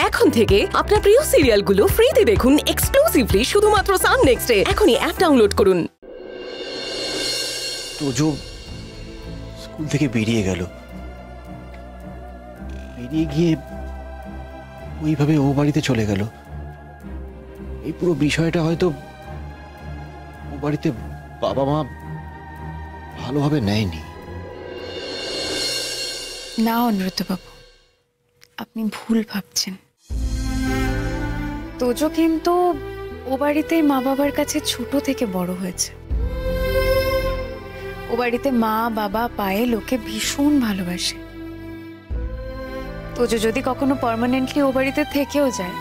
এখন থেকে আপনার প্রিয় সিরিয়ালগুলো ফ্রিতে দেখুন এক্সক্লুসিভলি শুধুমাত্র সান নেক্সটে। এখনই অ্যাপ ডাউনলোড করুন। তোজো স্কুল থেকে বেরিয়ে গেল, বেরিয়ে গিয়ে ওইভাবে ও বাড়িতে চলে গেল। এই পুরো বিষয়টা হয়তো ও বাড়িতে বাবা মা ভালোভাবে নেয়নি। না অনুব্রতবাবু, আপনি ভুল ভাবছেন। তোজো কিন্তু ও বাড়িতেই মা বাবার কাছে ছোট থেকে বড় হয়েছে। ও বাড়িতে মা বাবা পায়ে লোকে ভীষণ ভালোবাসে। তোজো যদি কখনো পার্মানেন্টলি ও বাড়িতে থেকেও যায়,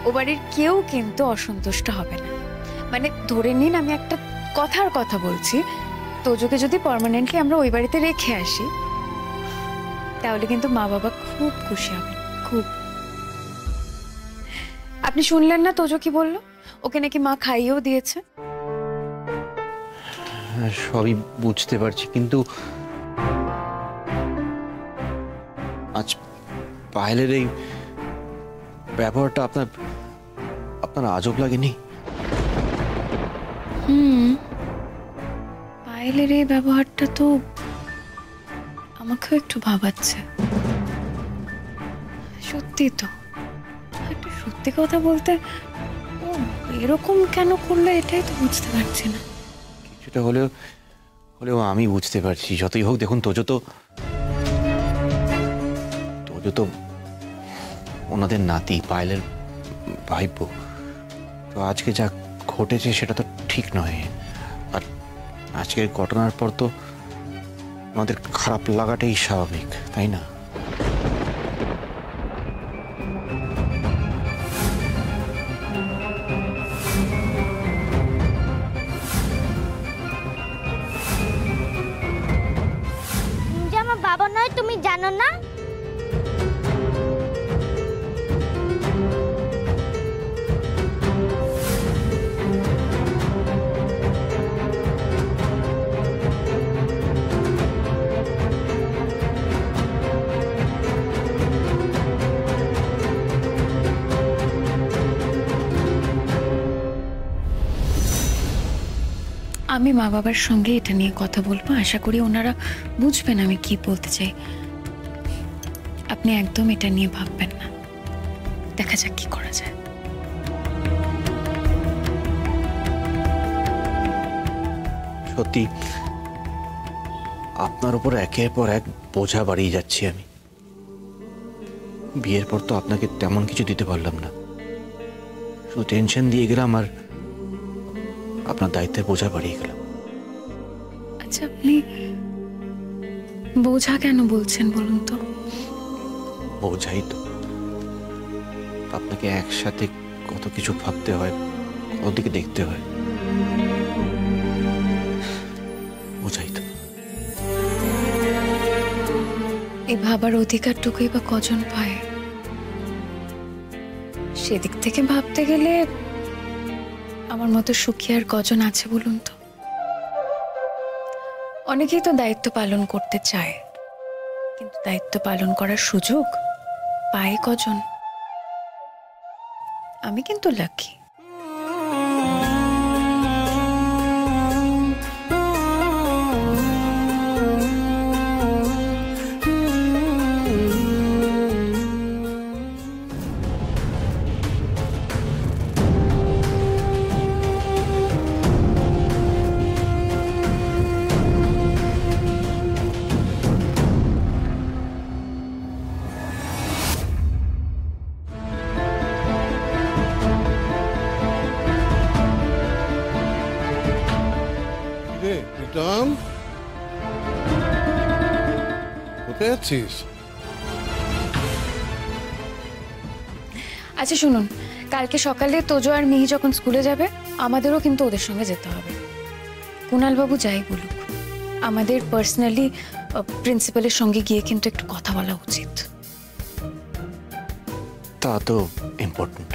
ও বাড়ির কেউ কিন্তু অসন্তুষ্ট হবে না। মানে ধরে নিন, আমি একটা কথার কথা বলছি, তোজোকে যদি পার্মানেন্টলি আমরা ওই বাড়িতে রেখে আসি, তাহলে কিন্তু মা বাবা খুব খুশি হবে, খুব। আপনি শুনলেন না তোজো কি বললো? ওকে নাকি মা খাইয়েও দিয়েছে। সবই বুঝতে পারছি, কিন্তু আজ পায়েলের এই ব্যবহারটা আপনার আজব লাগেনি? পায়েলের এই ব্যবহারটা তো আমাকেও একটু ভাবাচ্ছে। সত্যি তো, একটা সত্যি কথা বলতে ও এরকম কেন করলো এটাই তো বুঝতে পারছি না। কিছুটা হলেও আমি বুঝতে পারছি। যতই হোক, দেখুন তোজো তো ওনাদের নাতি, পায়েলের ভাইপো। তো আজকে যা ঘটেছে সেটা তো ঠিক নয়। আর আজকের ঘটনার পর তো আমাদের খারাপ লাগাটাই স্বাভাবিক, তাই না? যে আমার বাবা নয় তুমি জানো না? আমি মা বাবার সঙ্গে এটা নিয়ে কথা বলবো, আশা করি ওনারা বুঝবেন আমি কি বলতে চাই। আপনি একদম এটা নিয়ে ভাববেন না, দেখা যাক কি করা যায়। সত্যি আপনার উপর একের পর এক বোঝা বাড়িয়ে যাচ্ছি আমি। বিয়ের পর তো আপনাকে তেমন কিছু দিতে পারলাম না, শুধু টেনশন দিয়ে গেলাম আর আপনার দায়িত্বের বোঝা বাড়িয়ে গেলাম। আচ্ছা, আপনি বোঝা কেন বলছেন বলুন তো? বোঝাই তো, আপনাকে একসাথে কত কিছু ভাবতে হয়, কত দিকে দেখতে হয়, বোঝাই তো। এই ভাবার অধিকারটুকুই বা কজন পায়? সেদিক থেকে ভাবতে গেলে আমার মতো সুখী আর কজন আছে বলুন তো? অনেকেই তো দায়িত্ব পালন করতে চায়, কিন্তু দায়িত্ব পালন করার সুযোগ পায় কজন? আমি কিন্তু লাকি। প্রীতম, কোথায় আছিস? আচ্ছা শুনুন, কালকে সকালে তোজো আর মিহি যখন স্কুলে যাবে, আমাদেরও কিন্তু ওদের সঙ্গে যেতে হবে। কুণালবাবু যাই বলুক, আমাদের পার্সোনালি প্রিন্সিপালের সঙ্গে গিয়ে কিন্তু একটু কথা বলা উচিত। তা তো ইম্পর্টেন্ট।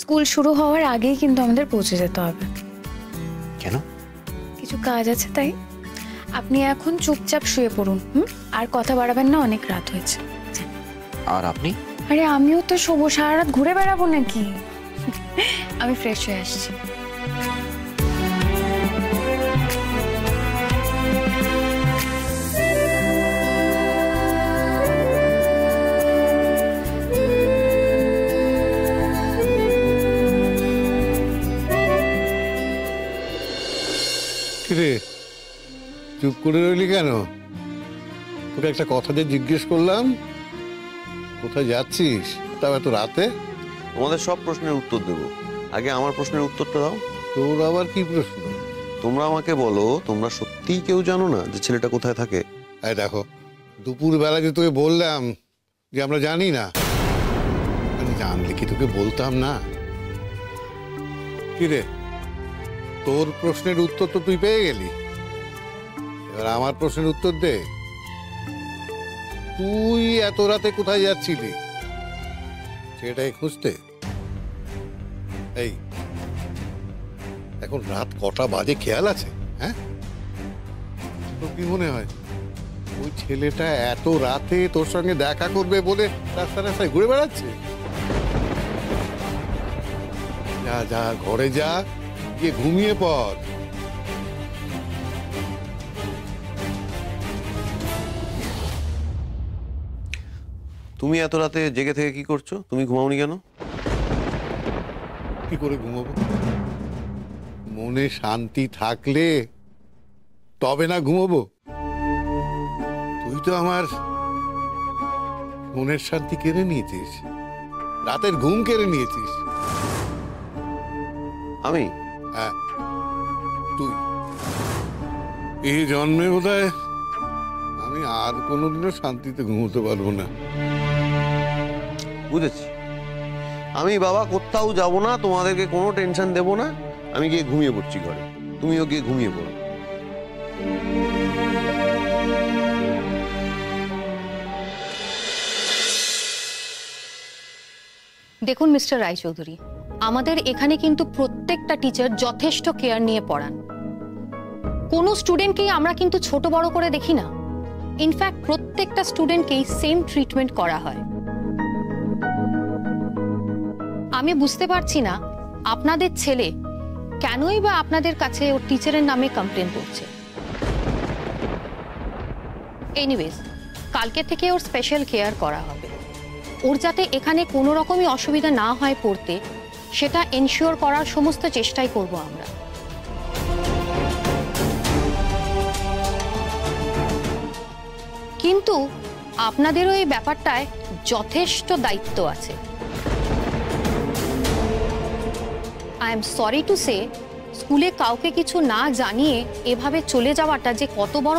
স্কুল শুরু হওয়ার আগেই কিন্তু আমাদের পৌঁছে যেতে হবে। কেন? কিছু কাজ আছে তাই। আপনি এখন চুপচাপ শুয়ে পড়ুন, আর কথা বাড়াবেন না, অনেক রাত হয়েছে। আর আপনি? আরে আমিও তো শোবো, সারা রাত ঘুরে বেড়াবো নাকি? আমি ফ্রেশ হয়ে আসছি। কিরে চুপ করে রইলি কেন? তোকে একটা কথা যে জিজ্ঞেস করলাম, কোথায় যাচ্ছিস তাও এত রাতে? তোমাদের সব প্রশ্নের উত্তর দেবো, আগে আমার প্রশ্নের উত্তরটা দাও। তোর আবার কি প্রশ্ন? তোমরা আমাকে বলো, তোমরা সত্যিই কেউ জানো না যে ছেলেটা কোথায় থাকে? এই দেখো, দুপুর বেলা যে তোকে বললাম যে আমরা জানি না, মানে জানলে কি তোকে বলতাম না? কিরে, তোর প্রশ্নের উত্তর তো তুই পেয়ে গেলি, এবার আমার প্রশ্নের উত্তর দে। তুই এত রাতে কোথায় যাচ্ছিলি সেটাই খুঁজতে? এই এখন রাত কটা বাজে খেয়াল আছে? হ্যাঁ, তোর কি মনে হয় ওই ছেলেটা এত রাতে তোর সঙ্গে দেখা করবে বলে রাস্তায় রাস্তায় ঘুরে বেড়াচ্ছে? যা যা, ঘরে যা, গিয়ে ঘুমিয়ে পড়। তুমি এত রাতে জেগে থেকে কি করছো? তুমি ঘুমাওনি কেন? কি করে ঘুমাবো? মনে শান্তি থাকলে তবে না ঘুমাবো? তুই তো আমার মনের শান্তি কেড়ে নিয়েছিস, রাতের ঘুম কেড়ে নিয়েছিস। আমি? হ্যাঁ তুই। এই জন্মে বোধহয় আমি আর কোনোদিনও শান্তিতে ঘুমোতে পারবো না। বুঝেছি। আমি বাবা কোথাও যাব না, তোমাদেরকে কোনো টেনশন দেব না, আমি গিয়ে ঘুমিয়ে পড়ছি ঘরে, তুমিও গিয়ে ঘুমিয়ে পড়ো। দেখুন মিস্টার রায়চৌধুরী, আমাদের এখানে কিন্তু প্রত্যেকটা টিচার যথেষ্ট কেয়ার নিয়ে পড়ান। কোনো স্টুডেন্টকেই আমরা কিন্তু ছোট বড় করে দেখি না। ইনফ্যাক্ট প্রত্যেকটা স্টুডেন্টকেই সেম ট্রিটমেন্ট করা হয়। আমি বুঝতে পারছি না আপনাদের ছেলে কেনই বা আপনাদের কাছে ওর টিচারের নামে কমপ্লেন করছে। এনিওয়েজ, কালকে থেকে ওর স্পেশাল কেয়ার করা হবে। ওর যাতে এখানে কোনো রকমই অসুবিধা না হয় পড়তে, সেটা এনশিওর করার সমস্ত চেষ্টাই করব আমরা। কিন্তু আপনাদেরও এই ব্যাপারটায় যথেষ্ট দায়িত্ব আছে। I am sorry to say, স্কুলে কাউকে কিছু না জানিয়ে এভাবে চলে যাওয়াটা যে কত বড়